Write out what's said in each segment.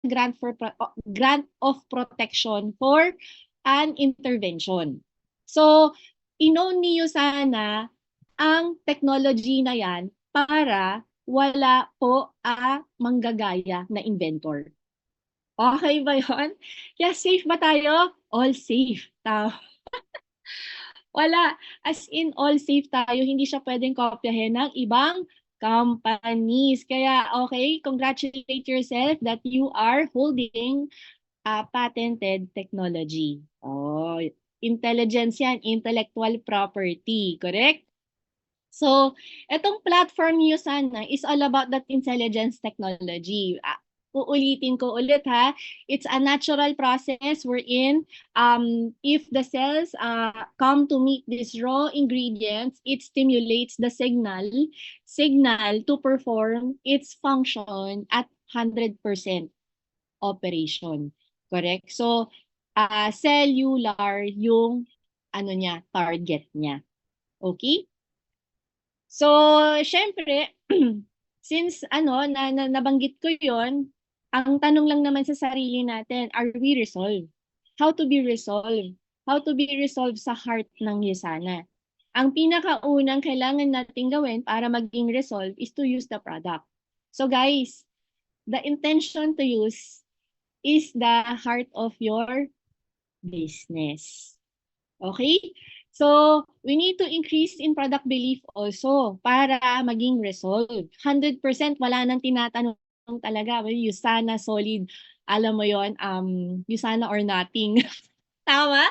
grant of protection for an intervention. So, inown niyo sana ang technology na yan para wala po manggagaya na inventor. Okay ba yun? Kaya safe ba tayo? All safe. Wala. As in, all safe tayo. Hindi siya pwedeng kopyahin ng ibang companies. Kaya, okay, congratulate yourself that you are holding a patented technology. Oh, intelligence yan, intellectual property. Correct? So, itong platform niyo sana is all about that intelligence technology. Uulitin ko ulit ha. It's a natural process wherein if the cells come to meet these raw ingredients, it stimulates the signal to perform its function at 100% operation. Correct? So, cellular yung target niya. Okay? So, syempre, since nabanggit ko yon, ang tanong lang naman sa sarili natin, are we resolved? How to be resolved? How to be resolved sa heart ng Yusana? Ang pinakaunang kailangan natin gawin para maging resolved is to use the product. So guys, the intention to use is the heart of your business. Okay? So, we need to increase in product belief also para maging resolve. 100% wala nang tinatanong talaga. Yusana solid. Alam mo yon, Yusana or nothing. Tama?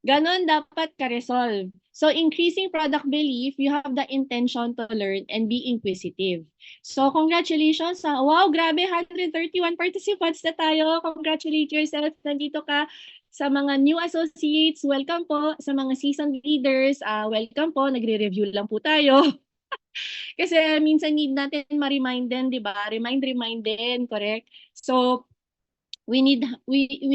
Ganon dapat ka-resolve. So, increasing product belief, you have the intention to learn and be inquisitive. So, congratulations. Wow, grabe, 131 participants na tayo. Congratulate yourself. Nandito ka. Sa mga new associates, welcome po. Sa mga seasoned leaders, welcome po. Nagre-review lang po tayo. Kasi minsan need natin ma-remind din, di ba? Remind din, correct? So, we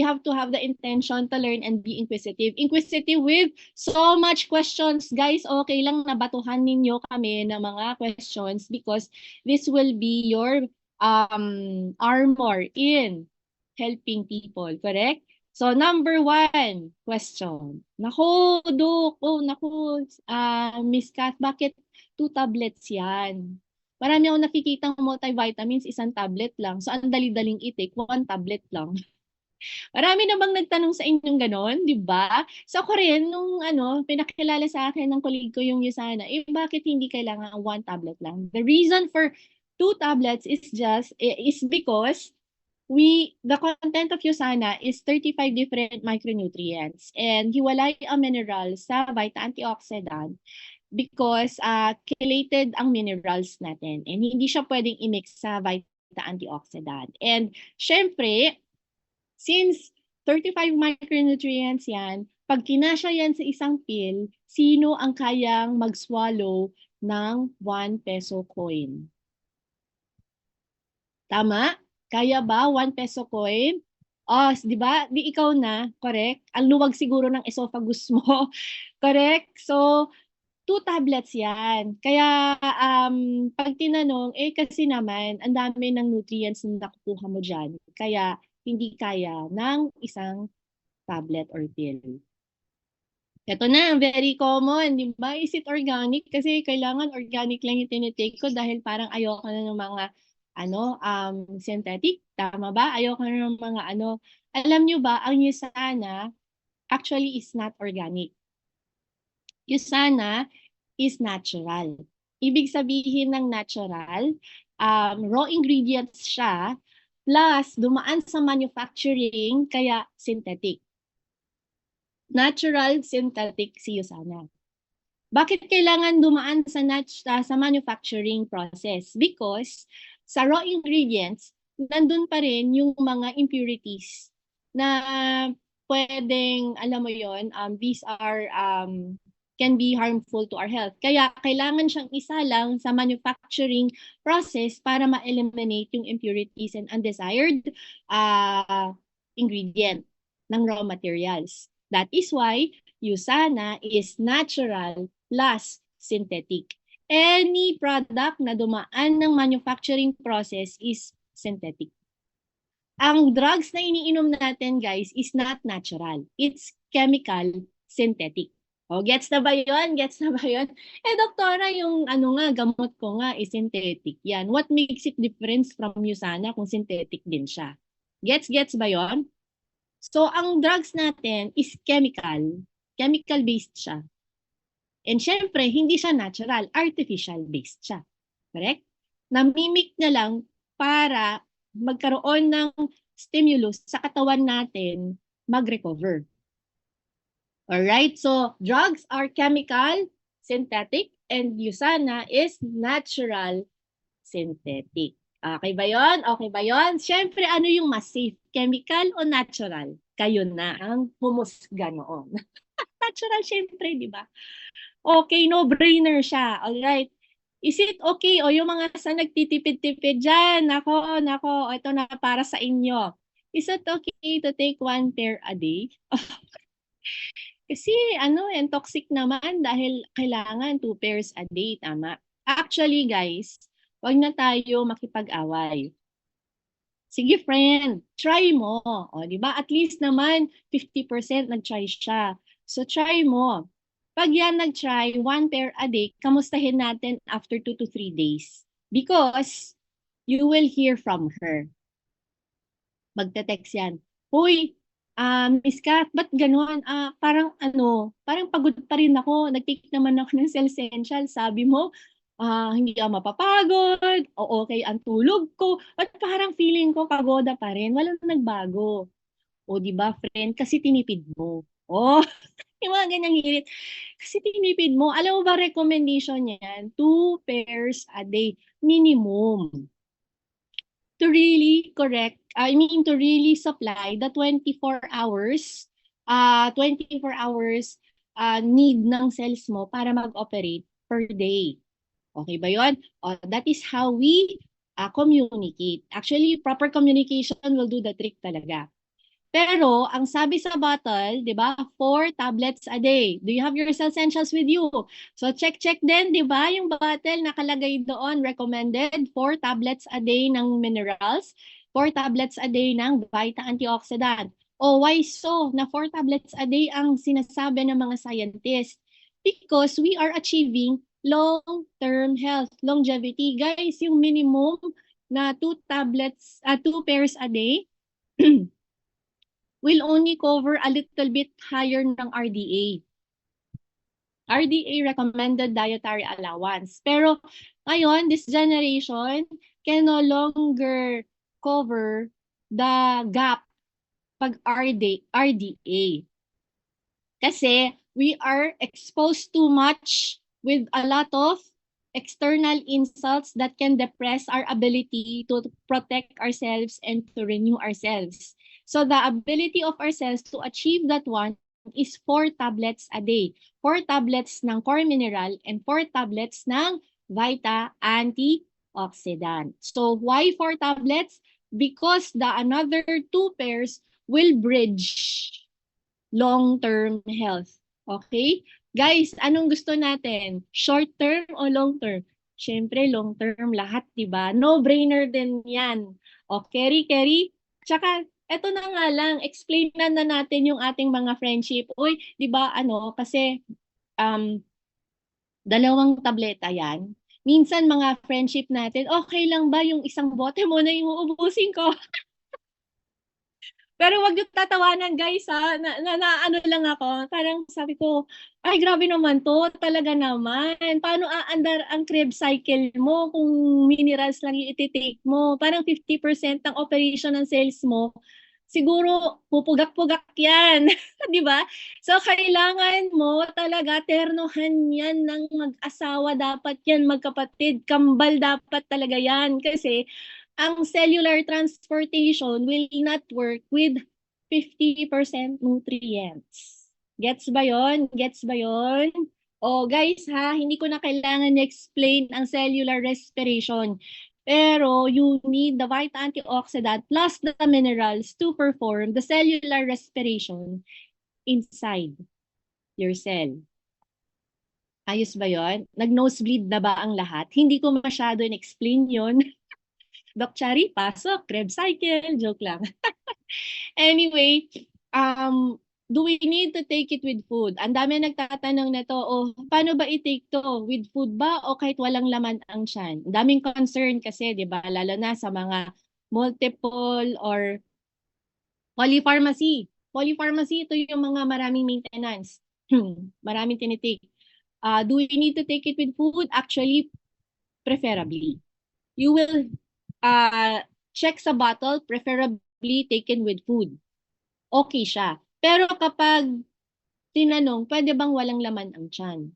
have to have the intention to learn and be inquisitive. Inquisitive with so much questions. Guys, okay lang na batuhan ninyo kami ng mga questions because this will be your armor in helping people, correct? So, number 1 question. Naku, Dok. Naku, Miss Kat, bakit 2 tablets yan? Marami akong nakikitang multivitamins, 1 tablet lang. So, ang dali-daling i-take, 1 tablet lang. Marami na bang nagtanong sa inyong ganon, di ba? So, ako rin, nung pinakilala sa akin ng colleague ko yung Yusana, bakit hindi kailangan 1 tablet lang? The reason for 2 tablets is because the content of Yusana is 35 different micronutrients and hiwalay ang minerals sa Vita antioxidant because chelated ang minerals natin and hindi siya pwedeng i-mix sa Vita antioxidant. And syempre, since 35 micronutrients yan, pag kinasya yan sa isang pill, sino ang kayang mag-swallow ng 1 peso coin? Tama? Kaya ba 1 peso coin? Di ba? Di ikaw na, correct? Ang luwag siguro ng esophagus mo. Correct? So, 2 tablets yan. Kaya pag tinanong, kasi naman, ang dami ng nutrients na nakukuha mo dyan. Kaya hindi kaya ng isang tablet or pill. Ito na, very common, di ba? Is it organic? Kasi kailangan organic lang yung tinitake ko dahil parang ayoko na ng mga synthetic. Tama ba? Ayoko na ng mga Alam nyo ba, ang Yusana actually is not organic. Yusana is natural. Ibig sabihin ng natural, raw ingredients siya, plus dumaan sa manufacturing, kaya synthetic. Natural synthetic si Yusana. Bakit kailangan dumaan sa manufacturing process? Because sa raw ingredients, nandun pa rin yung mga impurities na pwedeng, alam mo yon, these are can be harmful to our health. Kaya kailangan siyang isa lang sa manufacturing process para ma-eliminate yung impurities and undesired ingredient ng raw materials. That is why Yusana is natural plus synthetic. Any product na dumaan ng manufacturing process is synthetic. ang drugs na iniinom natin, guys, is not natural. It's chemical synthetic. O, gets na ba yun? Gets na ba yun? Doktora, yung ano nga, gamot ko nga is synthetic yan. What makes it different from Usana kung synthetic din siya? Gets ba yun? So, ang drugs natin is chemical. Chemical-based siya. And syempre, hindi siya natural. Artificial-based siya. Correct? Namimik na lang para magkaroon ng stimulus sa katawan natin mag-recover. Alright? So, drugs are chemical, synthetic, and Usana is natural, synthetic. Okay ba yun? Okay ba yun? Siyempre, ano yung mas safe? Chemical o natural? Kayo na ang humusga noon. Natural, syempre, di ba? Okay, no-brainer siya. Alright. Is it okay? O yung mga sa nagtitipid-tipid dyan, nako, ito na para sa inyo. Is it okay to take 1 pair a day? Kasi toxic naman dahil kailangan 2 pairs a day, tama? Actually, guys, wag na tayo makipag-away. Sige, friend, try mo. O, di ba? At least naman 50% nag-try siya. So, try mo. Pag yan nag-try 1 pair a day, kamustahin natin after 2 to 3 days. Because you will hear from her. Magte-text yan. Hoy, Miss Kat, ba't gano'n? Parang pagod pa rin ako. Nag-take naman ako ng Essential. Sabi mo, hindi ako mapapagod, o okay ang tulog ko, at parang feeling ko pagoda pa rin. Walang nagbago. O di ba, friend? Kasi tinipid mo. Oh, yung mga ganyang hirit. Kasi tinipid mo. Alam mo ba recommendation niyan? 2 pairs a day. Minimum to really to really supply the 24 hours, 24 hours need ng cells mo para mag-operate per day. Okay ba yun? That is how we communicate. Actually, proper communication will do the trick talaga. Pero, ang sabi sa bottle, di ba, 4 tablets a day. Do you have your essentials with you? So, check din, di ba, yung bottle nakalagay doon, recommended 4 tablets a day ng minerals, 4 tablets a day ng Vita antioxidant. Why so? Na 4 tablets a day ang sinasabi ng mga scientists? Because we are achieving long-term health, longevity. Guys, yung minimum na 2 pairs a day, will only cover a little bit higher ng RDA. RDA, recommended dietary allowance. Pero ngayon, this generation can no longer cover the gap pag RDA. Kasi we are exposed too much with a lot of external insults that can depress our ability to protect ourselves and to renew ourselves. So the ability of our cells to achieve that one is 4 tablets a day. 4 tablets ng core mineral and 4 tablets ng Vita antioxidant. So why 4 tablets? Because the another 2 pairs will bridge long-term health. Okay? Guys, anong gusto natin? Short term o long term? Siyempre, long term lahat, di ba? No-brainer din yan. O, Kerry. Tsaka, eto na nga lang, explain na natin yung ating mga friendship. Uy, di ba, kasi, dalawang tableta yan. Minsan, mga friendship natin, okay lang ba yung isang bote mo na yung uubusin ko? Pero wag niyo tatawanan guys ha. Ano lang ako. Parang sabi ko, ay grabe naman to. Talaga naman. Paano aandar ang Krebs cycle mo kung minerals lang yung iti-take mo? Parang 50% ng operation ng cells mo. Siguro pupugak-pugak yan. Di ba? So kailangan mo talaga ternohan yan ng mag-asawa. Dapat yan magkapatid. Kambal dapat talaga yan. Kasi ang cellular transportation will not work with 50% nutrients. Gets ba yon? Guys ha, hindi ko na kailangan explain ang cellular respiration. Pero you need the Vita antioxidant plus the minerals to perform the cellular respiration inside your cell. Ayos ba yon? Nag-nosebleed na ba ang lahat? Hindi ko masyado in-explain yon. Doc Chari, pasok, Krebs cycle, joke lang. Anyway, do we need to take it with food? Ang dami nagtatanong na to, oh, paano ba i-take to? With food ba o kahit walang laman ang tiyan? Ang daming concern kasi, di ba? Lalo na sa mga multiple or polypharmacy. Polypharmacy, ito yung mga maraming maintenance. Maraming tinitake. Do we need to take it with food? Actually, preferably. You will check sa bottle, preferably taken with food. Okay siya. Pero kapag tinanong, pwede bang walang laman ang tiyan?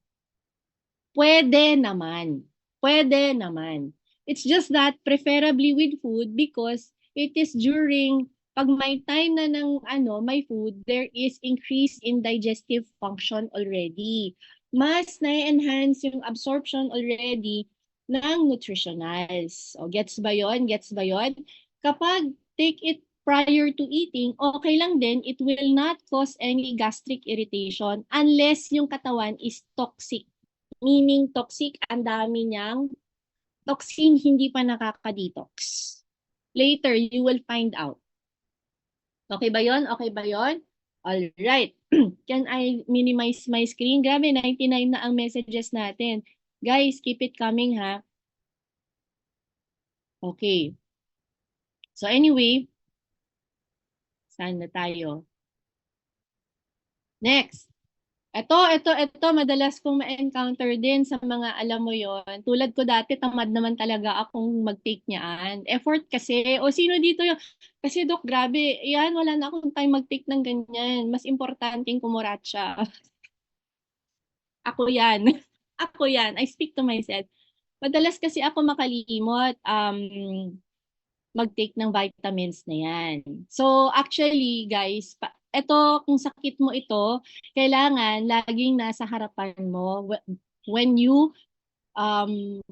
Pwede naman. Pwede naman. It's just that preferably with food because it is during pag may time na ng may food, there is increase in digestive function already. Mas na-enhance yung absorption already ng nutritionals. O, gets ba yun? Gets ba yun? Kapag take it prior to eating, okay lang din, it will not cause any gastric irritation unless yung katawan is toxic. Meaning toxic, ang dami niyang toxin hindi pa nakaka-detox. Later, you will find out. Okay ba yon? Okay ba yon? Alright. Can I minimize my screen? Grabe, 99 na ang messages natin. Guys, keep it coming ha. Okay. So anyway, saan na tayo? Next. Ito, madalas kong ma-encounter din sa mga alam mo yon. Tulad ko dati, tamad naman talaga akong mag-take niyaan. Effort kasi. O sino dito yung, kasi Dok, grabe, yan, wala na akong time mag-take ng ganyan. Mas importanteng kumuratsa. Ako yan. Ako yan. I speak to myself. Madalas kasi ako makalimot mag-take ng vitamins na yan. So actually guys, ito kung sakit mo ito, kailangan laging nasa harapan mo when you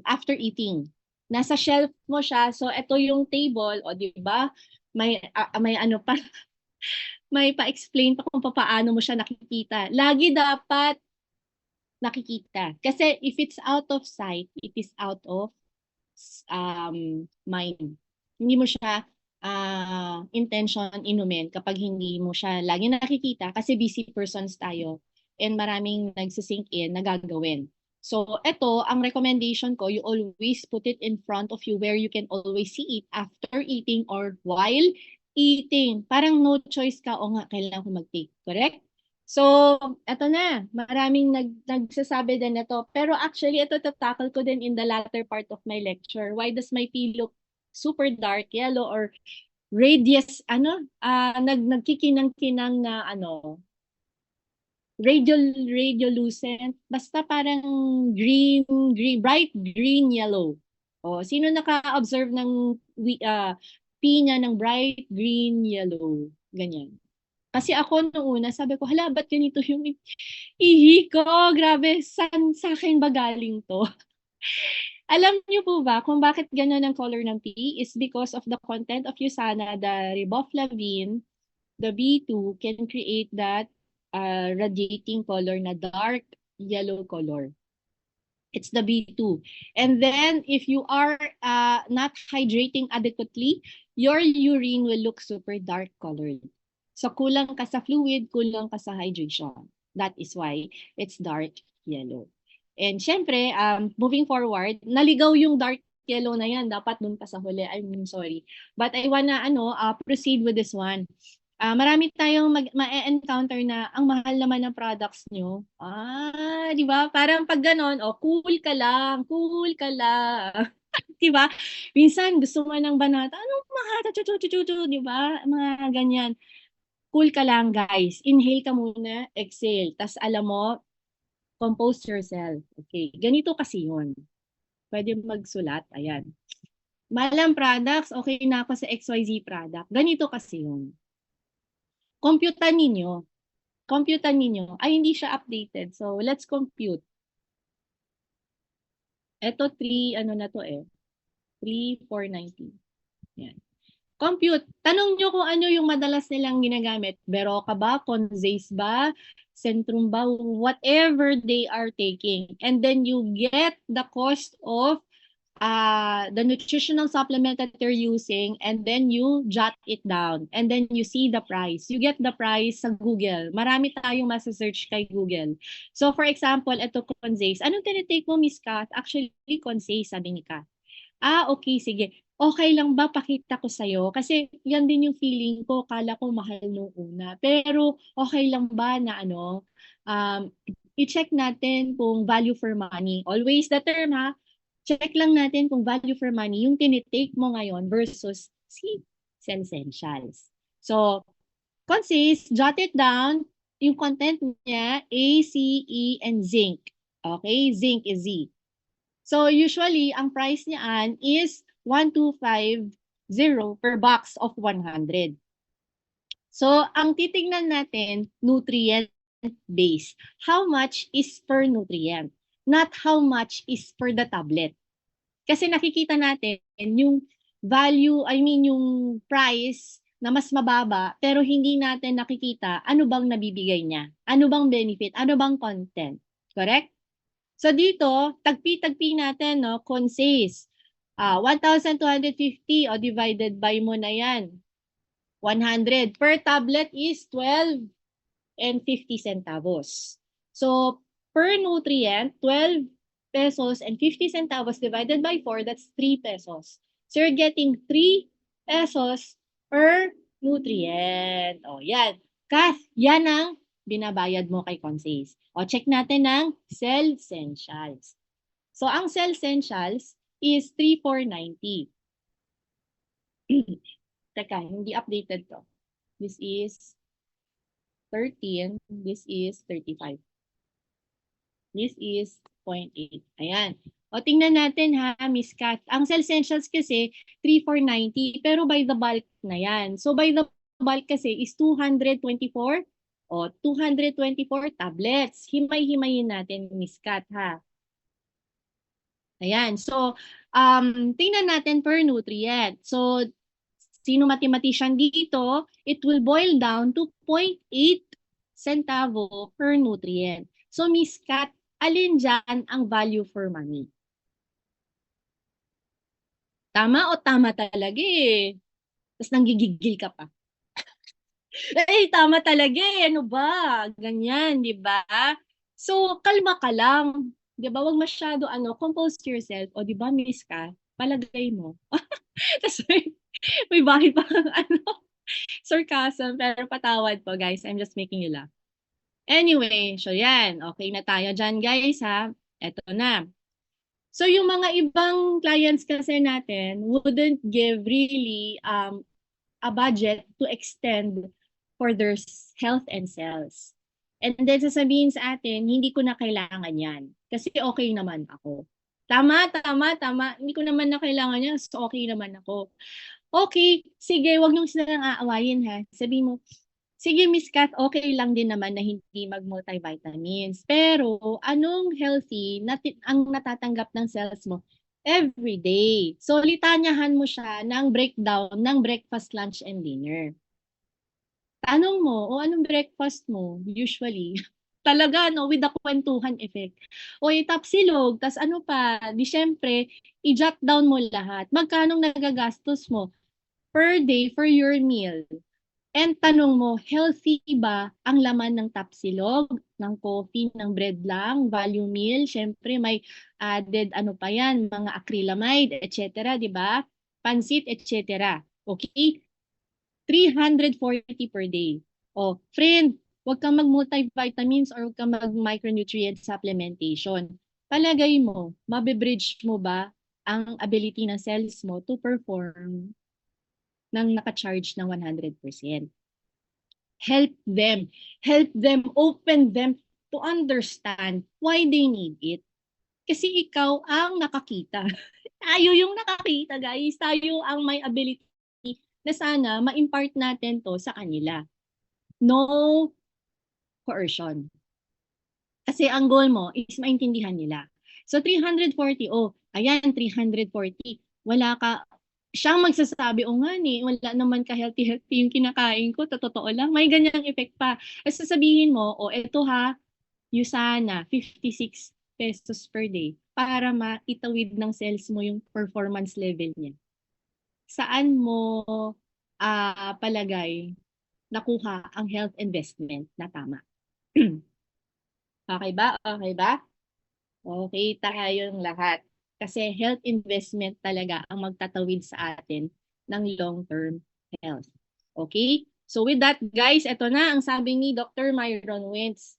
after eating. Nasa shelf mo siya. So ito yung table, o di ba? May ano pa may pa-explain pa kung paano mo siya nakikita. Lagi dapat nakikita. Kasi if it's out of sight, it is out of mind. Hindi mo siya intention inumin kapag hindi mo siya lagi nakikita kasi busy persons tayo and maraming nagsisink in na gagawin. So, ito, ang recommendation ko, you always put it in front of you where you can always see it after eating or while eating. Parang no choice ka, o nga, kailangan ko mag-take. Correct? So, eto na, maraming nagsasabi din ito. Pero actually, ito tatakal ko din in the latter part of my lecture. Why does my pee look super dark yellow or nagkikinang-kinang na radiolucent, basta parang green, bright green yellow. O, sino naka-observe ng pee niya ng bright green yellow? Ganyan. Kasi ako nung una, sabi ko, hala, ba't ganito yung ihi ko? Grabe, saan sa akin ba galing to? Alam niyo po ba kung bakit ganyan ang color ng pee? Is because of the content of USANA, the riboflavin, the B2 can create that radiating color na dark yellow color. It's the B2. And then if you are not hydrating adequately, your urine will look super dark colored. So kulang ka sa fluid, kulang ka sa hydration. That is why it's dark yellow. And syempre, moving forward, naligaw yung dark yellow na yan. Dapat dun pa sa huli. I'm sorry. But I wanna proceed with this one. Marami tayong ma-encounter na ang mahal naman ng products nyo. Di ba? Parang pag ganon, cool ka lang, cool ka lang. Di ba? Minsan gusto mo ng banata, anong mahal, di ba? Mga ganyan. Cool ka lang, guys. Inhale ka muna, exhale. Tas alam mo, compose yourself. Okay, ganito kasi yun. Pwede magsulat, ayan. Malang products, okay na ako sa XYZ product. Ganito kasi yun. Computan ninyo. Ay, hindi siya updated. So, let's compute. Ito, 3, ano na to 3,490. Yan. Compute. Tanong nyo kung ano yung madalas nilang ginagamit. Berocca ba? Conzace ba? Centrum ba? Whatever they are taking. And then you get the cost of the nutritional supplement that you're using, and then you jot it down, and then you see the price. You get the price sa Google. Marami tayong masa-search kay Google. So for example, ito Consace. Anong tinitake mo, Miss Kat? Actually, Consace, sabi ni Kat. Okay, sige. Okay lang ba pakita ko sa'yo? Kasi yan din yung feeling ko. Kala ko mahal nung una. Pero okay lang ba na i-check natin kung value for money. Always the term ha. Check lang natin kung value for money yung tinitake mo ngayon versus si Essentials. So, consist, jot it down. Yung content niya, A, C, E, and zinc. Okay? Zinc is Z. So usually, ang price niyan is 1,250 per box of 100. So ang titingnan natin, nutrient base. How much is per nutrient? Not how much is per the tablet. Kasi nakikita natin yung value, yung price na mas mababa, pero hindi natin nakikita ano bang nabibigay niya, ano bang benefit, ano bang content. Correct? So dito, tagpi-tagpi natin, no, consist. 1,250 o divided by mo na yan. 100. Per tablet is 12 and 50 centavos. So, per nutrient, 12 pesos and 50 centavos divided by 4, that's 3 pesos. So, you're getting 3 pesos per nutrient. O, yan. Kath, yan ang binabayad mo kay Consace. O, check natin ng Cell Essentials. So, ang Cell Essentials is 3,490. Teka, hindi updated to. This is 13. This is 35. This is 0.8. Ayan. O, tingnan natin ha, Miss Kat. Ang Cell Essentials kasi, 3,490. Pero by the bulk na yan. So, by the bulk kasi is 224. O, 224 tablets. Himay-himayin natin, Miss Kat, ha? Ayan. So, tingnan natin per nutrient. So, sino mathematician dito? It will boil down to 0.8 centavo per nutrient. So, Miss Kat, alin dyan ang value for money? Tama o tama talaga eh? Tapos nanggigigil ka pa. Eh, tama talaga eh. Ano ba? Ganyan, di ba? So, kalma ka lang. Di ba? Huwag masyado, compose yourself. O, di ba, Miss Ka? Palagay mo. Tapos may bakit pa, sarcasm, pero patawad po, guys. I'm just making you laugh. Anyway, so yan. Okay na tayo dyan, guys, ha? Eto na. So, yung mga ibang clients kasi natin wouldn't give really a budget to extend for their health and cells. And then sasabihin sa atin, hindi ko na kailangan yan. Kasi okay naman ako. Tama. Hindi ko naman na kailangan yan. So okay naman ako. Okay, sige, wag niyong silang aawayin ha. Sabihin mo, sige Miss Kat, okay lang din naman na hindi mag-multivitamins. Pero anong healthy ang natatanggap ng cells mo every day? So litanyahan mo siya ng breakdown ng breakfast, lunch, and dinner. Tanong mo, o anong breakfast mo usually? Talaga, no, with the kwentuhan effect. O itapsilog, tas ano pa, di syempre, i-jot down mo lahat. Magkano nagagastos mo per day for your meal? And tanong mo, healthy ba ang laman ng tapsilog, ng coffee, ng bread lang, value meal? Syempre, may added ano pa yan, mga acrylamide, etc. Di ba? Pansit, etc. Okay? 340 per day. O, friend, huwag kang mag-multivitamins or huwag kang mag-micronutrient supplementation. Palagay mo, mabibridge mo ba ang ability ng cells mo to perform ng naka-charge ng 100%? Help them. Help them. Open them to understand why they need it. Kasi ikaw ang nakakita. Tayo yung nakakita, guys. Tayo ang may ability na sana ma-impart natin to sa kanila. No coercion. Kasi ang goal mo is maintindihan nila. So 340, ayan, 340. Wala ka, siyang magsasabi, nga ni, wala naman ka-healthy yung kinakain ko, totoo lang, may ganyang effect pa. At sasabihin mo, eto ha, Usana, 56 pesos per day. para maitawid ng cells mo yung performance level niya? Saan mo palagay nakuha ang health investment na tama? Okay ba? Okay ba? Okay tayong lahat. Kasi health investment talaga ang magtatawid sa atin ng long-term health. Okay? So with that, guys, ito na ang sabi ni Dr. Myron Wentz.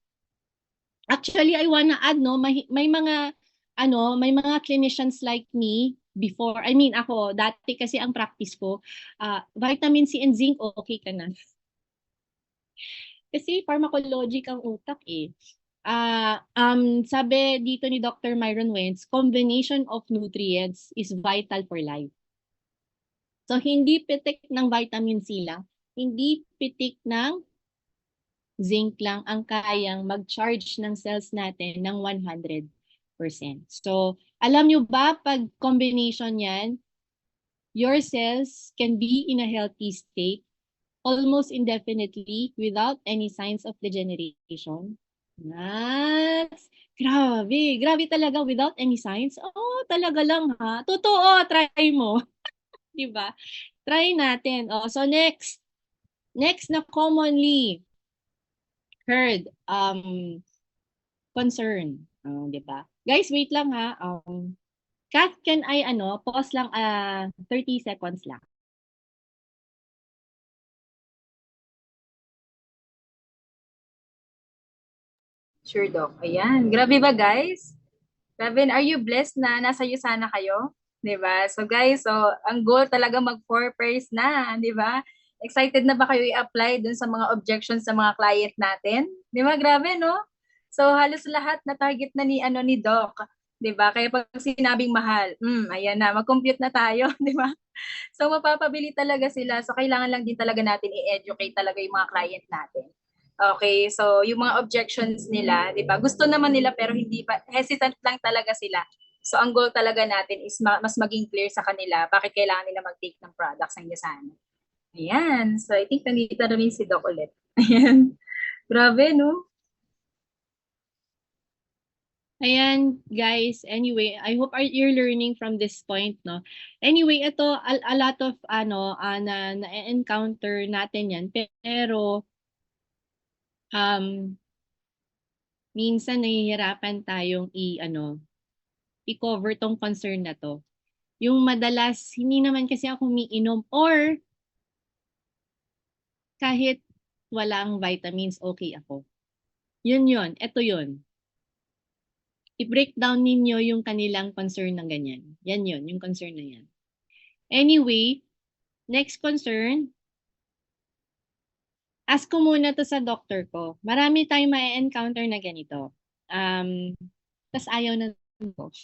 Actually, I wanna add, no, may mga may mga clinicians like me before, I mean ako, dati kasi ang practice ko, vitamin C and zinc, okay ka na. Kasi pharmacologic ang utak eh. Sabi dito ni Dr. Myron Wentz, combination of nutrients is vital for life. So, hindi pitik ng vitamin C lang, hindi pitik ng zinc lang ang kayang mag-charge ng cells natin ng 100%. So, alam nyo ba, pag combination yan, your cells can be in a healthy state almost indefinitely without any signs of degeneration. Nice! Grabe, grabe talaga without any signs. Oh, talaga lang ha. Totoo, try mo. 'Di ba? Try natin. Oh, so next na commonly heard concern. Oh, 'di ba? Guys, wait lang ha. Kat, can I pause lang 30 seconds lang. Sure, Doc. Ayan. Grabe ba, guys? Grabe, are you blessed na nasa USANA kayo? 'Di ba? So, guys, so, ang goal talaga mag-4 pairs na, 'di ba? Excited na ba kayo i-apply dun sa mga objections sa mga client natin? 'Di ba? Grabe, no? So, halos lahat na target na ni Doc. 'Di ba? Kaya pag sinabing mahal, ayan na, mag-compute na tayo, 'di ba? So, mapapabili talaga sila. So, kailangan lang din talaga natin i-educate talaga yung mga client natin. Okay, so yung mga objections nila, 'di ba? Gusto naman nila pero hindi pa, hesitant lang talaga sila. So ang goal talaga natin is mas maging clear sa kanila bakit kailangan nila mag-take ng products ng Yasana. Ayan. So I think nandito na rin si Doc ulit. Ayan. Grabe, no? Ayan, guys. Anyway, I hope you're learning from this point, no? Anyway, ito, a lot of, na-encounter natin yan. Pero, minsan nahihirapan tayong i-cover tong concern na to. Yung madalas, hindi naman kasi ako umiinom or kahit walang vitamins, okay ako. Yun. Ito yun. I-break down ninyo yung kanilang concern ng ganyan. Yan yun, yung concern na yan. Anyway, next concern, ask ko muna to sa doctor ko. Marami tayong ma-encounter na ganito. Tas ayaw na ko.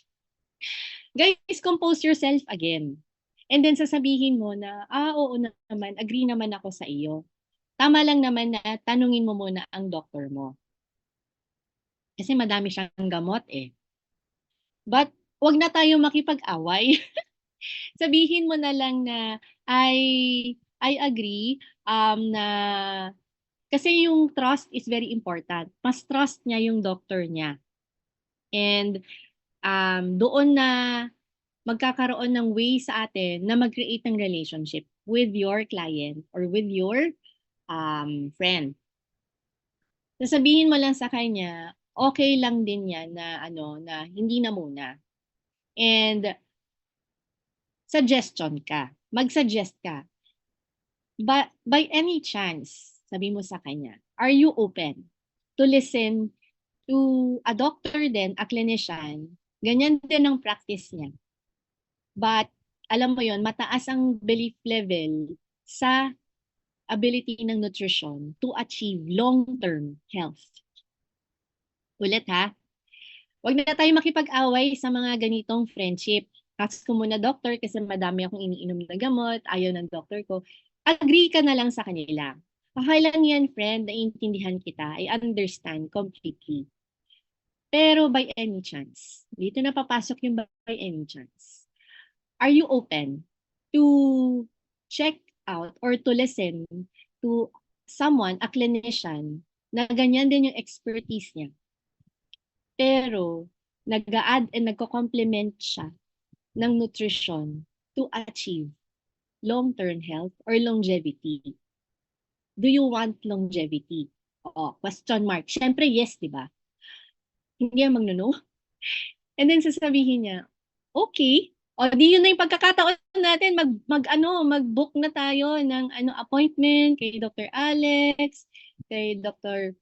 Guys, compose yourself again. And then sasabihin mo na, oo naman, agree naman ako sa iyo. Tama lang naman na tanungin mo muna ang doctor mo. Kasi madami siyang gamot eh. But wag na tayo makipag-away. Sabihin mo na lang na I agree na kasi yung trust is very important. Mas trust niya yung doctor niya. And doon na magkakaroon ng way sa atin na mag-create ng relationship with your client or with your friend. Sasabihin mo lang sa kanya, okay lang din yan na na hindi na muna. And suggestion ka. Mag-suggest ka. But by any chance, sabi mo sa kanya, are you open to listen to a doctor din, a clinician? Ganyan din ang practice niya. But alam mo yon, mataas ang belief level sa ability ng nutrition to achieve long-term health. Ulit ha, huwag na tayo makipag-away sa mga ganitong friendship. Ask ko muna doctor kasi madami akong iniinom na gamot, ayaw ng doctor ko. Agree ka na lang sa kanila. Okay lang yan, friend, naiintindihan kita. I understand completely. Pero by any chance, dito na papasok yung by any chance. Are you open to check out or to listen to someone, a clinician, na ganyan din yung expertise niya? Pero nag-a-add and nagko-complement siya ng nutrition to achieve long-term health or longevity. Do you want longevity? Oh, question mark. Siyempre, yes, di ba? Hindi yan magno-no. And then sasabihin niya, okay. O di yun na yung pagkakataon natin, mag-book na tayo ng appointment kay Dr. Alex, kay Dr.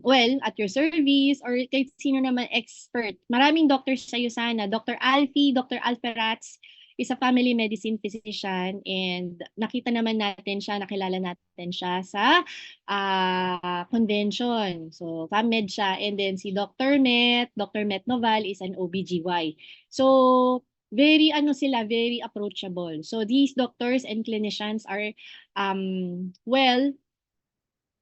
Well, at your service, or kahit sino naman expert. Maraming doctors sa'yo sana. Dr. Alfie, Dr. Alferatz is a family medicine physician, and nakita naman natin siya, nakilala natin siya sa convention. So, FAMED siya. And then si Dr. Met Noval is an OBGY. So, very very approachable. So, these doctors and clinicians are, well,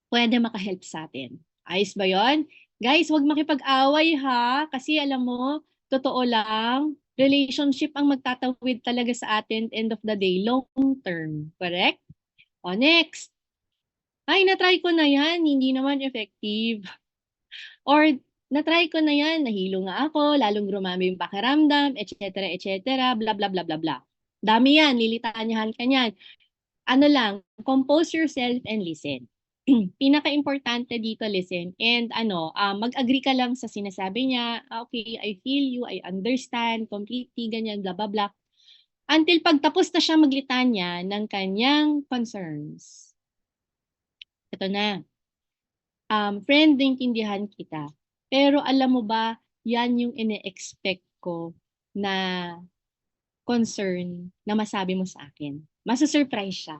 pwede maka-help sa atin. Ayos ba yon? Guys, huwag makipag-away ha. Kasi alam mo, totoo lang, relationship ang magtatawid talaga sa atin end of the day, long term. Correct? O next. Ay, na-try ko na yan. Hindi naman effective. Or, na-try ko na yan. Nahilo nga ako, lalong rumami yung pakiramdam, etc., bla bla bla bla bla. Dami yan, lilitanyahan ka niyan. Ano lang, compose yourself and listen. Pinaka-importante dito, listen. And mag-agree ka lang sa sinasabi niya. Okay, I feel you, I understand, completely, ganyan, blah, blah, blah. Until pagtapos na siya maglitanya ng kanyang concerns. Ito na. Friend, naintindihan kita. Pero alam mo ba, yan yung ine-expect ko na concern na masabi mo sa akin. Masa-surprise siya.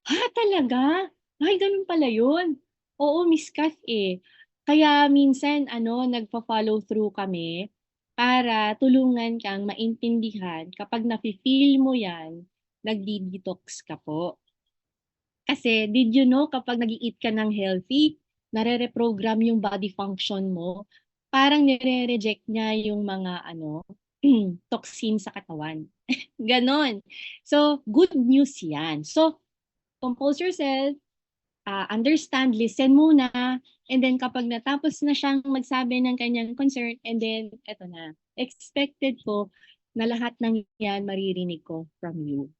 Ha, talaga? Ay, ganun pala yun. Oo, Miss Kath eh. Kaya minsan, nagpa-follow through kami para tulungan kang maintindihan kapag nafe-feel mo yan, nagdi-detox ka po. Kasi, did you know, kapag nag-eat ka ng healthy, nare-reprogram yung body function mo, parang nire-reject niya yung mga, toxin sa katawan. Ganon. So, good news yan. So, compose yourself, understand, listen muna, and then kapag natapos na siyang magsabi ng kanyang concern, and then, eto na, expected ko na lahat ng yan maririnig ko from you.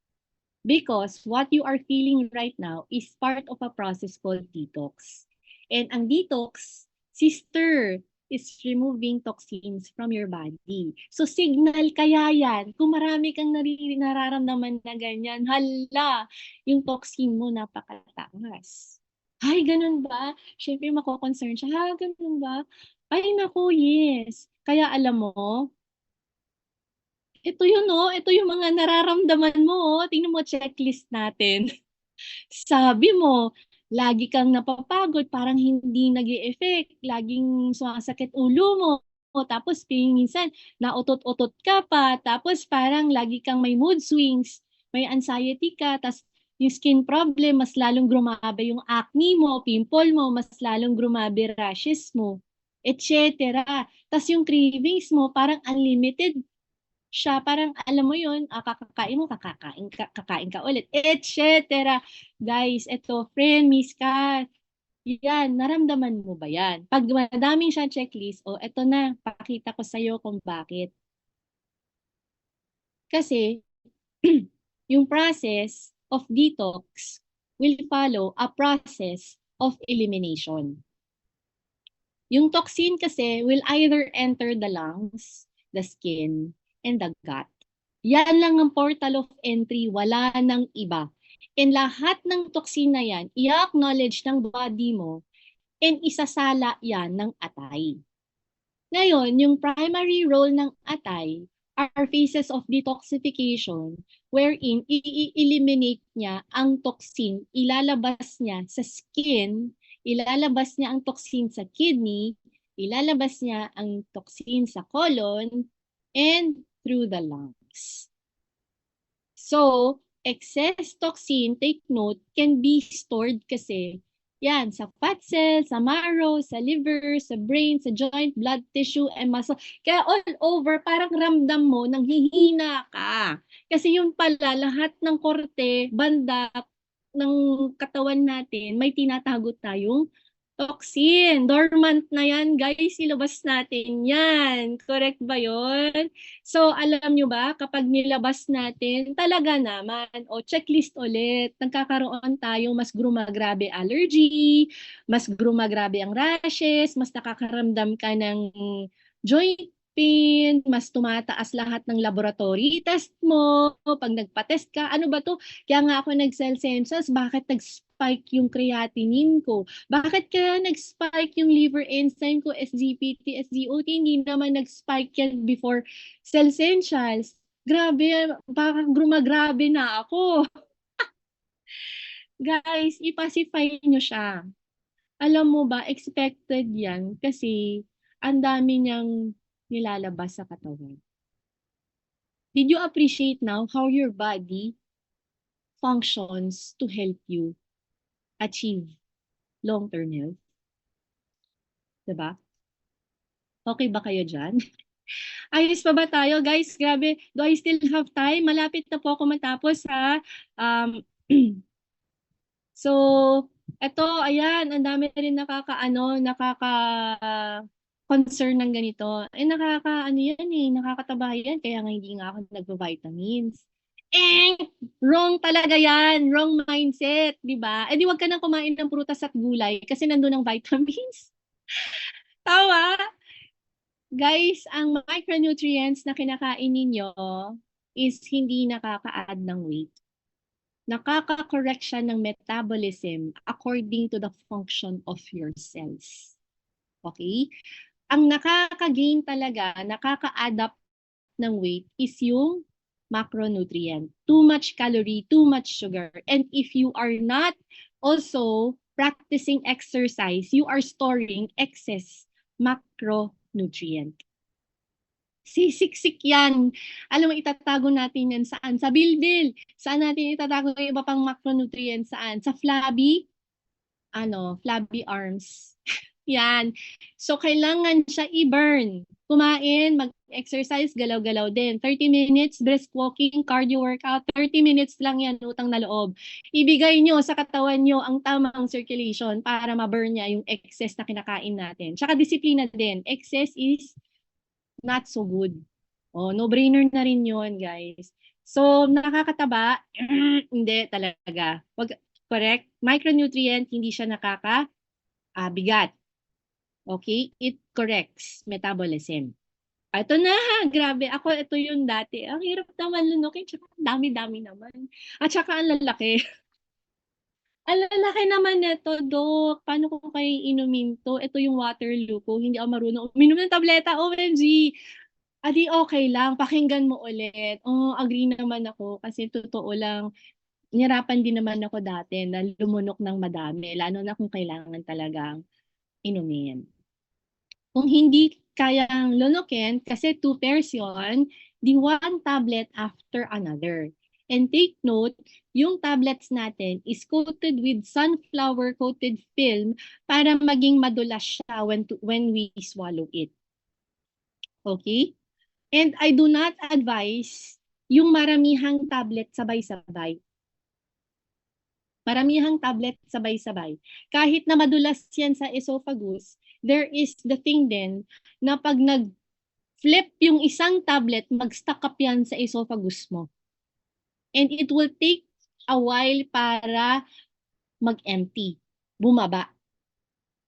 Because what you are feeling right now is part of a process called detox. And ang detox, sister, is removing toxins from your body. So signal kaya yan, kung marami kang nararamdaman na ganyan, hala, yung toxin mo napakataas. Ay, ganun ba? Siyempre mako-concern siya, ha, ganun ba? Ay, naku, yes. Kaya alam mo, ito yun, ito yung mga nararamdaman mo, tingnan mo checklist natin. Sabi mo, lagi kang napapagod, parang hindi nag-e-effect, laging sumasakit ulo mo, tapos minsan nautot-utot ka pa, tapos parang lagi kang may mood swings, may anxiety ka, tapos yung skin problem, mas lalong grumabe yung acne mo, pimple mo, mas lalong grumabe rashes mo, etc. Tapos yung cravings mo, parang unlimited siya, parang alam mo yun, kakakain mo, kakain ka ulit, etc. Guys, eto, friend, Miss Kat, yan, naramdaman mo ba yan? Pag madaming siya checklist, eto na, pakita ko sa'yo kung bakit. Kasi, yung process of detox will follow a process of elimination. Yung toxin kasi will either enter the lungs, the skin, and the gut. Yan lang ang portal of entry, wala nang iba. And lahat ng toxin na yan, i-acknowledge ng body mo and isasala yan ng atay. Ngayon, yung primary role ng atay are phases of detoxification wherein i-eliminate niya ang toxin, ilalabas niya sa skin, ilalabas niya ang toxin sa kidney, ilalabas niya ang toxin sa colon, and through the lungs. So, excess toxin, take note, can be stored kasi yan, sa fat cells, sa marrow, sa liver, sa brain, sa joint, blood tissue, and muscle. Kaya all over, parang ramdam mo nang hihina ka. Kasi yun pala, lahat ng korte, banda ng katawan natin, may tinatago tayong Toxin. Dormant na yan, guys. Ilabas natin yan. Correct ba yon? So, alam nyo ba, kapag nilabas natin, talaga naman, o checklist ulit, nagkakaroon tayong mas grumagrabe allergy, mas grumagrabe ang rashes, mas nakakaramdam ka ng joint pain, mas tumataas lahat ng laboratory test mo, pag nagpa-test ka, ano ba to? Kaya nga ako nag-cell census, bakit nag-spike yung creatinine ko? Bakit kaya nag-spike yung liver enzyme ko, SGPT, SGOT? Hindi naman nag-spike yan before cell essentials. Grabe, baka grumagrabe na ako. Guys, ipacify nyo siya. Alam mo ba, expected yan kasi ang dami niyang nilalabas sa katawan. Did you appreciate now how your body functions to help you achieve long-term health? Diba? Okay ba kayo dyan? Ayos pa ba tayo? Guys, grabe. Do I still have time? Malapit na po ako matapos ha. Um, so, eto, ayan, ang dami na rin nakaka-concern ng ganito. Nakakataba yan, kaya nga hindi nga ako nagpa-vitamins. Wrong talaga yan. Wrong mindset, di ba? Di wag ka nang kumain ng prutas at gulay kasi nandun ang vitamins. Tawa? Guys, ang micronutrients na kinakain ninyo is hindi nakaka-add ng weight. Nakaka-correct siya ng metabolism according to the function of your cells. Okay? Ang nakaka-gain talaga, nakaka-add up ng weight is yung macronutrient. Too much calorie, too much sugar. And if you are not also practicing exercise, you are storing excess macronutrient. Sisiksik yan. Alam mo, itatago natin yan saan? Sa bilbil. Saan natin itatago yung iba pang macronutrient? Saan? Sa flabby arms. Yan. So, kailangan siya i-burn. Kumain, mag-exercise, galaw-galaw din. 30 minutes, brisk walking, cardio workout. 30 minutes lang yan, utang na loob. Ibigay nyo sa katawan nyo ang tamang circulation para ma-burn niya yung excess na kinakain natin. Tsaka disiplina din. Excess is not so good. No-brainer na rin yun, guys. So, nakakataba? Hindi talaga. Correct? Micronutrient, hindi siya bigat. Okay? It corrects metabolism. Ito na, grabe. Ito yung dati. Ang hirap naman lunukin. Tsaka dami-dami naman. At saka ang lalaki. Ang lalaki naman nito, Dok. Paano ko kayo inumin to? Ito yung Waterloo ko. Hindi ako marunong uminom ng tableta. OMG! Adi okay lang. Pakinggan mo ulit. Agree naman ako. Kasi totoo lang, nirapan din naman ako dati na lumunok ng madami. Lalo na kung kailangan talagang inumin. Kung hindi kayang lunukin, kasi 2 pairs yun, di 1 tablet after another. And take note, yung tablets natin is coated with sunflower-coated film para maging madulas siya when we swallow it. Okay? And I do not advise yung maramihang tablet sabay-sabay. Maramihang tablet sabay-sabay. Kahit na madulas yan sa esophagus, there is the thing din na pag nag-flip yung isang tablet, mag-stuck up yan sa esophagus mo. And it will take a while para mag-empty, bumaba.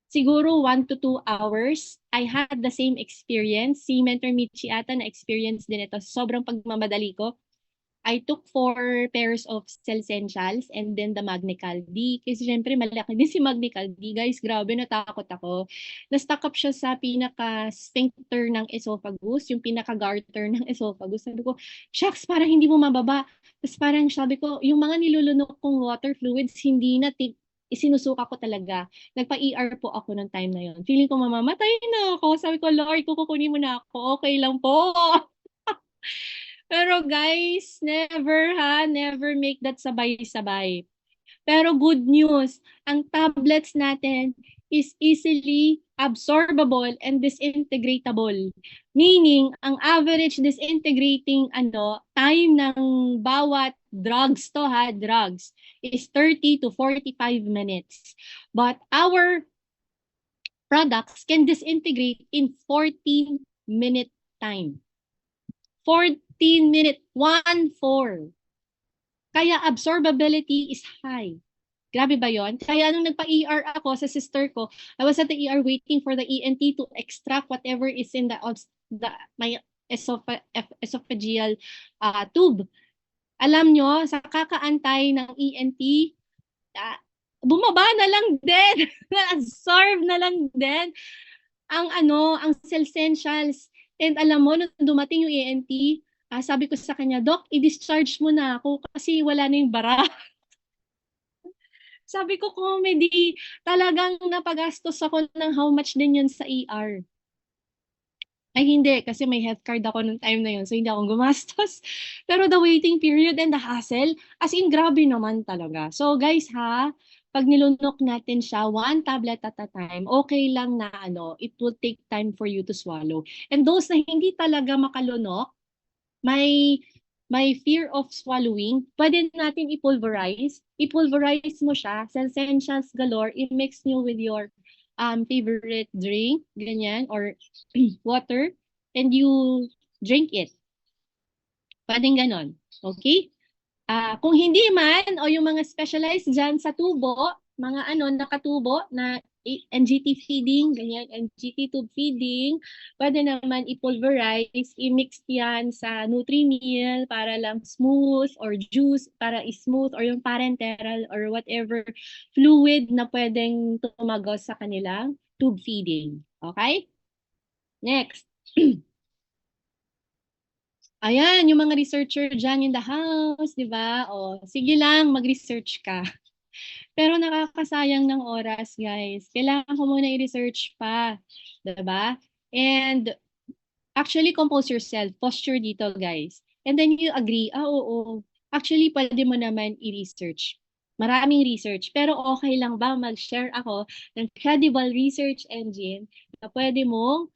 Siguro 1 to 2 hours. I had the same experience. Si Mentor Michi ata na-experience din ito. Sobrang pagmamadali ko. I took 4 pairs of Cell Essentials and then the Magnical D. Kasi syempre malaki din si Magnical D. Guys, grabe, natakot ako. Na-stuck up siya sa pinaka-sphincter ng esophagus, yung pinaka-garter ng esophagus. Sabi ko, shucks, parang hindi mo mababa. Tapos parang sabi ko, yung mga nilulunok kong water fluids, hindi na isinusuka ko talaga. Nagpa-ER po ako noong time na yon. Feeling ko mamamatay na ako. Sabi ko, Lord, kukunin mo na ako. Okay lang po. Pero guys, never make that sabay-sabay. Pero good news, ang tablets natin is easily absorbable and disintegratable. Meaning, ang average disintegrating time ng bawat drugs is 30 to 45 minutes. But our products can disintegrate in 14-minute time. 14-minute, 1-4. Kaya absorbability is high. Grabe ba yon? Kaya nung nagpa-ER ako sa sister ko, I was at the ER waiting for the ENT to extract whatever is in my esophageal tube. Alam nyo, sa kakaantay ng ENT, bumaba na lang din, absorb na lang din ang cell essentials. And alam mo, nung dumating yung ENT, sabi ko sa kanya, Doc, i-discharge mo na ako kasi wala na yung bara. Sabi ko, comedy, talagang napagastos ako ng how much din yun sa ER. Ay hindi, kasi may health card ako nung time na yun, so hindi ako gumastos. Pero the waiting period and the hassle, as in grabe naman talaga. So guys ha, pag nilunok natin siya, 1 tablet at a time, okay lang na it will take time for you to swallow. And those na hindi talaga makalunok, may fear of swallowing, pwede natin i-pulverize. I-pulverize mo siya, essentials galore, i-mix nyo with your favorite drink, ganyan, or water, and you drink it. Pwedeng ganon. Okay? Kung hindi man, o yung mga specialized dyan sa tubo, mga nakatubo na NGT feeding, ganyan, NGT tube feeding, pwede naman i-pulverize, i-mix yan sa Nutri-Meal para lang smooth, or juice para smooth, or yung parenteral or whatever fluid na pwedeng tumagos sa kanilang tube feeding. Okay? Next. Ayan, yung mga researcher dyan in the house, di ba? O, sige lang, mag-research ka. Pero nakakasayang ng oras, guys. Kailangan ko muna i-research pa. Diba? And actually, compose yourself. Posture dito, guys. And then you agree, oo. Actually, pwede mo naman i-research. Maraming research. Pero okay lang ba mag-share ako ng credible research engine na pwede mong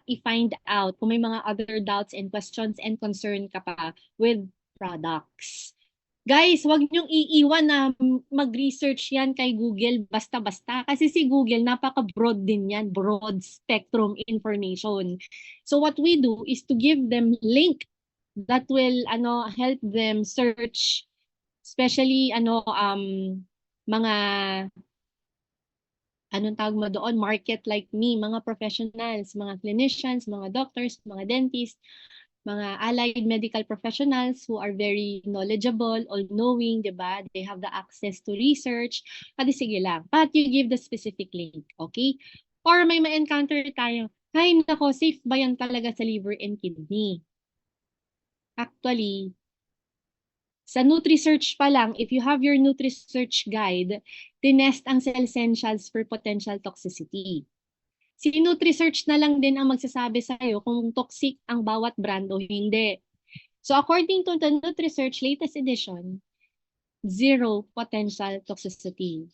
i-find out kung may mga other doubts and questions and concern ka pa with products. Guys, wag niyong iiwan na mag-research yan kay Google basta-basta. Kasi si Google, napaka-broad din yan. Broad spectrum information. So what we do is to give them link that will help them search, especially mga anong tawag mo doon, market like me, mga professionals, mga clinicians, mga doctors, mga dentists, mga allied medical professionals who are very knowledgeable, all-knowing, di ba? They have the access to research. Pati sige lang. But you give the specific link, okay? Or may ma-encounter tayo, ay nako, safe ba yan talaga sa liver and kidney? Actually, sa NutriSearch pa lang, if you have your NutriSearch guide, tinest ang cell essentials for potential toxicity. Si NutriSearch na lang din ang magsasabi sa'yo kung toxic ang bawat brand o hindi. So according to the NutriSearch latest edition, 0 potential toxicity.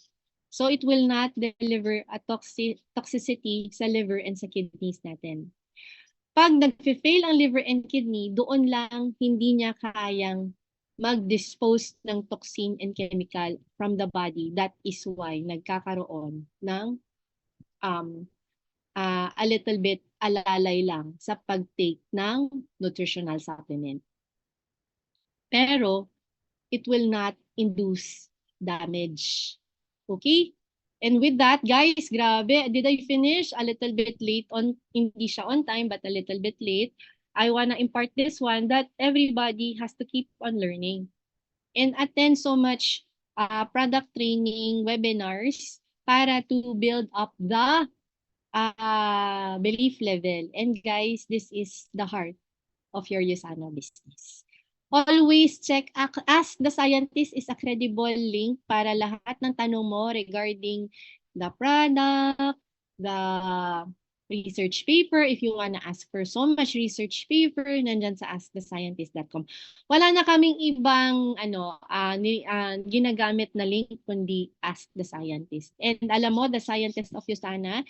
So it will not deliver a toxicity sa liver and sa kidneys natin. Pag nag-fail ang liver and kidney, doon lang hindi niya kayang mag-dispose ng toxin and chemical from the body. That is why nagkakaroon ng a little bit alalay lang sa pag-take ng nutritional supplement. Pero it will not induce damage. Okay? And with that, guys, grabe, did I finish a little bit late hindi siya on time, but a little bit late. I wanna impart this one that everybody has to keep on learning and attend so much product training webinars para to build up the belief level. And guys, this is the heart of your USANA business. Always check, Ask the Scientist is a credible link para lahat ng tanong mo regarding the product, the research paper. If you wanna ask for so much research paper, nandyan sa askthescientist.com. Wala na kaming ibang ginagamit na link kundi Ask the Scientist. And alam mo, the Scientist of USANA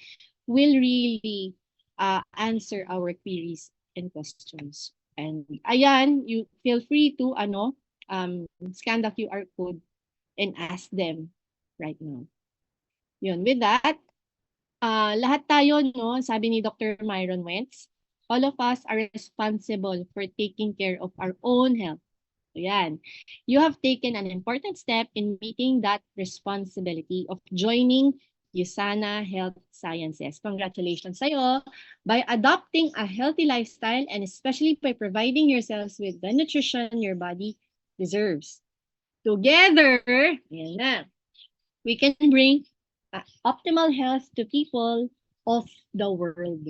will really answer our queries and questions. And ayan, you feel free to scan the QR code and ask them right now. Yun, with that, lahat tayo, no, sabi ni Dr. Myron Wentz, all of us are responsible for taking care of our own health. So yan. You have taken an important step in meeting that responsibility of joining USANA Health Sciences. Congratulations sa'yo. By adopting a healthy lifestyle and especially by providing yourselves with the nutrition your body deserves. Together, yan na, we can bring optimal health to people of the world,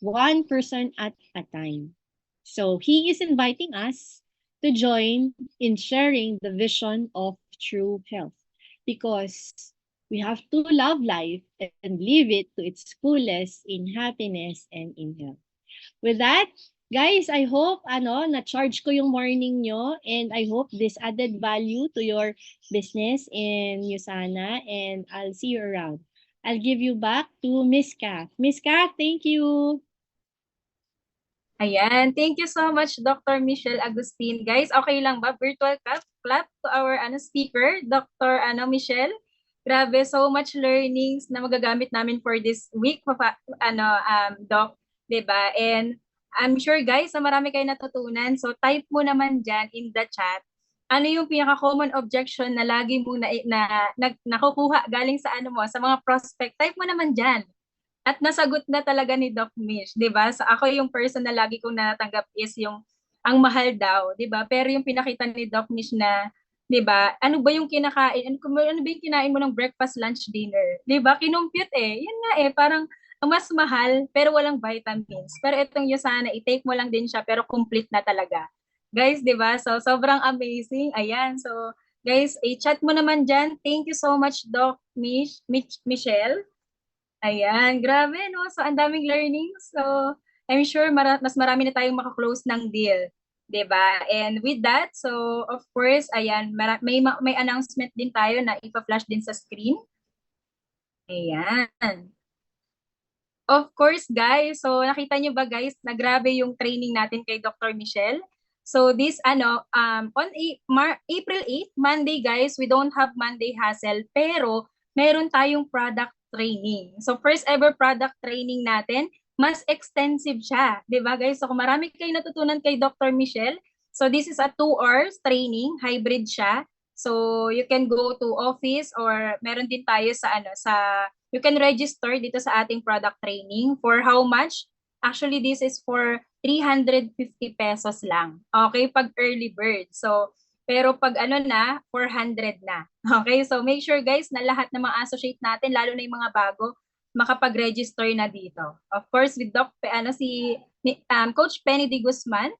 one person at a time. So he is inviting us to join in sharing the vision of true health because we have to love life and live it to its fullest in happiness and in health. With that, guys, I hope na-charge ko yung morning nyo and I hope this added value to your business in USANA and I'll see you around. I'll give you back to Miss Kath. Miss Kath, thank you. Ayan. Thank you so much, Dr. Michelle Agustin. Guys, okay lang ba? Virtual clap to our speaker, Dr. Michelle. Grabe, so much learnings na magagamit namin for this week, Doc. 'Di ba? And I'm sure, guys, na marami kayo natutunan. So, type mo naman dyan in the chat. Ano yung pinaka-common objection na lagi mo nakukuha galing sa sa mga prospect? Type mo naman dyan. At nasagot na talaga ni Doc Mish, 'di ba? So ako yung person na lagi kong natanggap is yung ang mahal daw, 'di ba? Pero yung pinakita ni Doc Mish na, 'di ba? Ano ba yung kinakain? Ano ba yung kinain mo ng breakfast, lunch, dinner? 'Di ba? Kinumpute eh. Yun nga eh, parang ang mas mahal pero walang vitamins. Pero itong Yusana, i-take mo lang din siya pero complete na talaga. Guys, 'di ba? So sobrang amazing. Ayan. So guys, i-chat mo naman diyan. Thank you so much Doc Michelle. Ayan, grabe, no? So, ang daming learnings. So, I'm sure mas marami na tayong makaklose ng deal. 'Di ba? And with that, so, of course, ayan, may announcement din tayo na ipa-flash din sa screen. Ayan. Of course, guys. So, nakita niyo ba, guys, na grabe yung training natin kay Dr. Michelle? So, this, on April 8, Monday, guys, we don't have Monday Hustle, pero meron tayong product training. So, first ever product training natin, mas extensive siya. 'Di ba, guys? So, kung marami kayo natutunan kay Dr. Michelle, so this is a 2 hours training, hybrid siya. So, you can go to office or meron din tayo you can register dito sa ating product training for how much? Actually, this is for 350 pesos lang. Okay, pag early bird. So, pero pag 400 na. Okay, so make sure guys na lahat ng mga associate natin, lalo na yung mga bago, makapag-register na dito. Of course, with Coach Penny D. Guzman,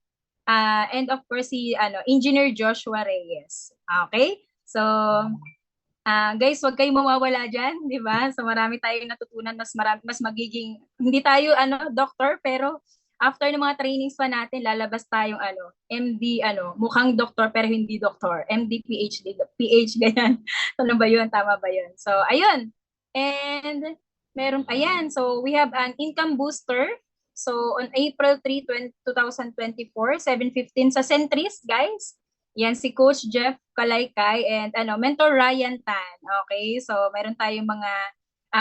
and of course si Engineer Joshua Reyes. Okay? So, guys, wag kayong mawawala diyan, 'di ba? So marami tayong natutunan, mas magiging hindi tayo doctor, pero after ng mga trainings pa natin, lalabas tayong MD mukhang doctor pero hindi doctor. MD, PhD, PH ganyan. Ano ba 'yun? Tama ba 'yun? So ayun. And ayan, so we have an income booster. So on April 3, 2024, 7:15 sa Centris, guys. Yan si Coach Jeff Kalaykay and Mentor Ryan Tan. Okay? So meron tayong mga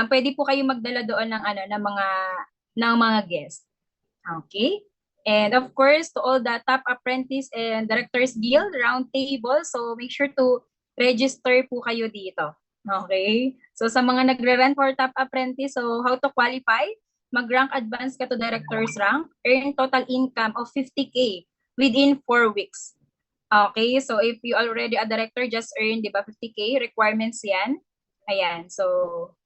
pwede po kayong magdala doon ng mga guests. Okay? And of course, to all the top apprentice and directors guild round table, so make sure to register po kayo dito. Okay? So sa mga nagre-run for top apprentice, so how to qualify? Mag-rank advance ka to director's rank, earn total income of 50K within 4 weeks. Okay, so if you already a director, just earn, 'di ba, 50K, requirements 'yan. Ayan, so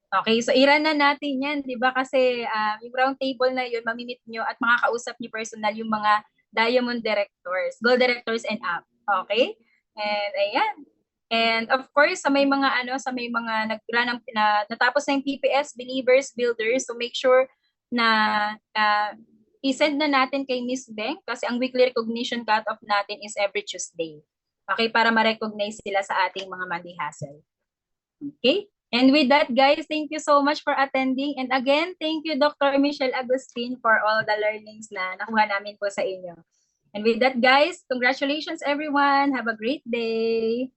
okay, so i-run na natin 'yan, 'di ba? Kasi yung round table na 'yun, mamimit nyo at makakausap niyo personal yung mga diamond directors, gold directors and up. Okay? And ayan. And of course, sa may mga nag-run natapos na yung PPS, believers, builders, so make sure na i-send na natin kay Miss Beng kasi ang weekly recognition cut-off natin is every Tuesday. Okay, para ma-recognize sila sa ating mga Monday Hustle. Okay? And with that, guys, thank you so much for attending. And again, thank you, Dr. Michelle Agustin, for all the learnings na nakuha namin po sa inyo. And with that, guys, congratulations, everyone. Have a great day.